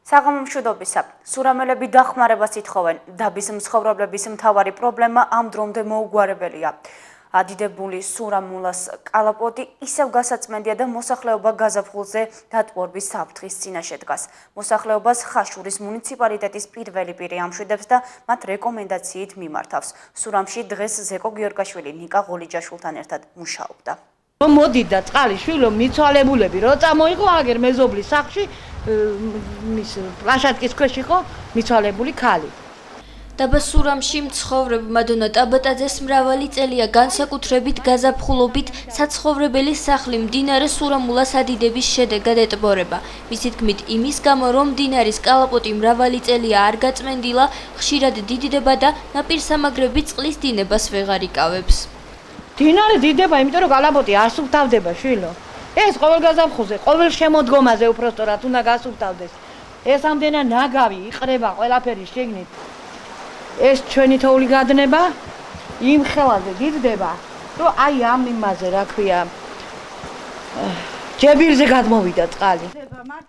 საღამომშვიდობისა. სურამელები დახმარებას ითხოვენ. დაბის მცხოვრებლების მთავარი პრობლემა ამ დრომდე მოუგვარებელია. ადიდებული სურამულას კალაპოტი ისევ გასაწმენდია და მოსახლეობა გაზაფხულზე დატბორვის საფრთხის წინაშე დგას. მოსახლეობას ხაშურის მუნიციპალიტეტის პირველი პირი ამშვიდებს და მათ რეკომენდაციით მიმართავს. სურამში დღეს ზეკო გიორგაშვილი ნიკა ღოლიჯაშვილთან ერთად მუშაობდა. მოდიდა წყალი შვილო მიცვალებულები რო წამოიღო აგერ მეზობლის სახლში მის პლაშატკის ქვეშ იყო მიცვალებული ქალი. დაბა სურამში მცხოვრები მადონა ტაბატაძეს მრავალი წელია განსაკუთრებით გაზაფხულობით საცხოვრებელი სახლი მდინარე სურამულას ადიდების შედეგად ეტბორება. მისი თქმით იმის გამო რომ მდინარის კალაპოტი მრავალი წელია არ გაწმენდილა, ხშირად დიდდება და ნაპირსამაგრები წყლის დინებას ვეღარ იკავებს. დინარი დიდება, იმიტომ რომ კალაპოტი არ სუფთავდება შვილო. ეს ყოველ გაზაფხულზე, ყოველ შემოდგომაზე უпростоრად უნდა გასუფთავდეს. ეს ამდენა ნაგავი იყრება ყველაფერი შეგნით. ეს ჩვენი თოვლი გადნება, იმ ხელაზე დიდდება, რომ აი ამ იმაზე, რა ქვია, ჯებირზე გადმოვიდა წყალი.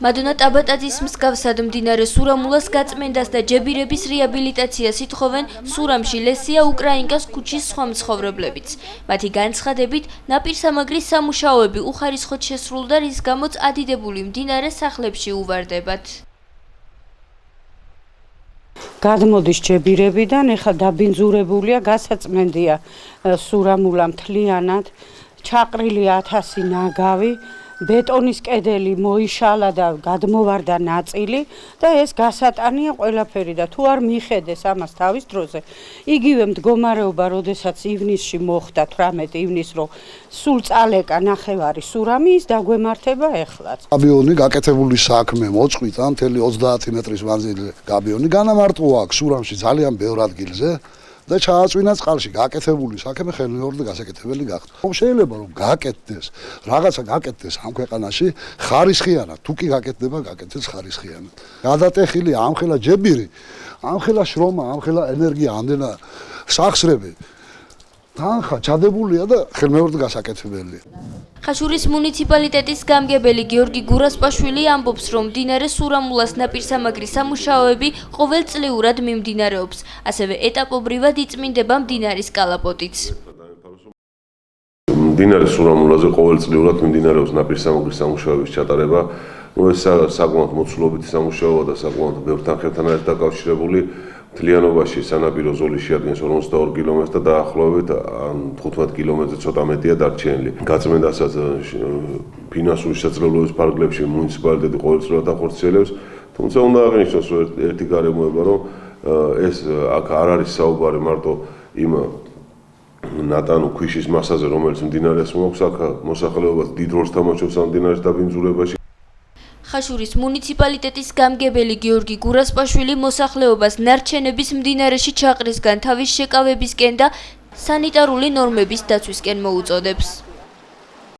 მადონა ტაბატაძის მსგავსად მდინარე სურამულას გაწმენდას და ჯებირების რეაბილიტაციას ითხოვენ სურამში ლესია უკრაინკას ქუჩის სხვა მცხოვრებლებიც. მათი განცხადებით, ნაპირსამაგრის სამუშაოები უხარისხოდ შესრულდა, რის გამოც ადიდებული მდინარე სახლებში უვარდებათ. გადმოდის ჯებირებიდან, ეხლა დაბინძურებულია, გასაწმენდია სურამულა მთლიანად, ჩაყრილი 1000 ნაგავი, ბეტონის კედელი მოიშალა და გადმოვარდა ნაწილი და ეს გასატანია ყველაფერი და თუ არ მიხედეს ამას თავის დროზე, იგივე მდგომარეობა, როდესაც ივნისში მოხდა 18 ივნისს, რომ სულ წალეკა ნახევარი სურამი, ის დაგვემართება ეხლაც. გაბიონი გაკეთებული საქმე მოწყვიტა, მთელი 30 მეტრის მანძილზე გაბიონი განამარტყვა აქ სურამში ძალიან ბევრ ადგილზე. და ჩააწვინა წყალში გაკეთებული საქმე ხელმეორედ გასაკეთებელი გახდა. შეიძლება რომ გაკეთდეს, რაღაცა გაკეთდეს ამ ქვეყანაში ხარისხიანად, თუ კი გაკეთდება, გაკეთდეს ხარისხიანად. გადატეხილი ამხელა ჯებირი, ამხელა შრომა, ამხელა ენერგია, ამდენა სახსრები თანხა ჩადებულია და ხელმეორედ გასაკეთებელია. ხაშურის მუნიციპალიტეტის გამგებელი გიორგი გურასპაშვილი ამბობს, რომ მდინარე სურამულას ნაპირსამაგრის სამუშაოები ყოველწლიურად მიმდინარეობს. ასევე ეტაპობრივად იწმინდება მდინარის კალაპოტიც. მდინარე სურამულაზე ყოველწლიურად მიმდინარეობს ნაპირსამაგრის სამუშაოების ჩატარება. ეს საკმაოდ მოცულობითი სამუშაოა და საკმაოდ ბევრ თანხებთან არის დაკავშირებული. მთლიანობაში სანაპირო ზოლი შეადგენს 42 კილომეტრს და დაახლოებით 15 კილომეტრზე ცოტა მეტია დარჩენილი. გაწმენდასაც ფინანსური შესაძლებლობის ფარგლებში მუნიციპალიტეტი ყოველწლიურად ახორციელებს, თუმცა უნდა აღინიშნოს ერთი გარემოება, რომ ეს აქ არ არის საუბარი მარტო იმ ნატანო ქვიშის მასაზე, რომელიც მდინარეს მოაქვს, აქ მოსახლეობას დიდ როლს თამაშობს ამ მდინარის დაბინძურებაში. ხაშურის მუნიციპალიტეტის გამგებელი გიორგი გურასპაშვილი მოსახლეობას ნარჩენების მდინარეში ჩაყრისგან თავის შეკავებისკენ და სანიტარული ნორმების დაცვისკენ მოუწოდებს.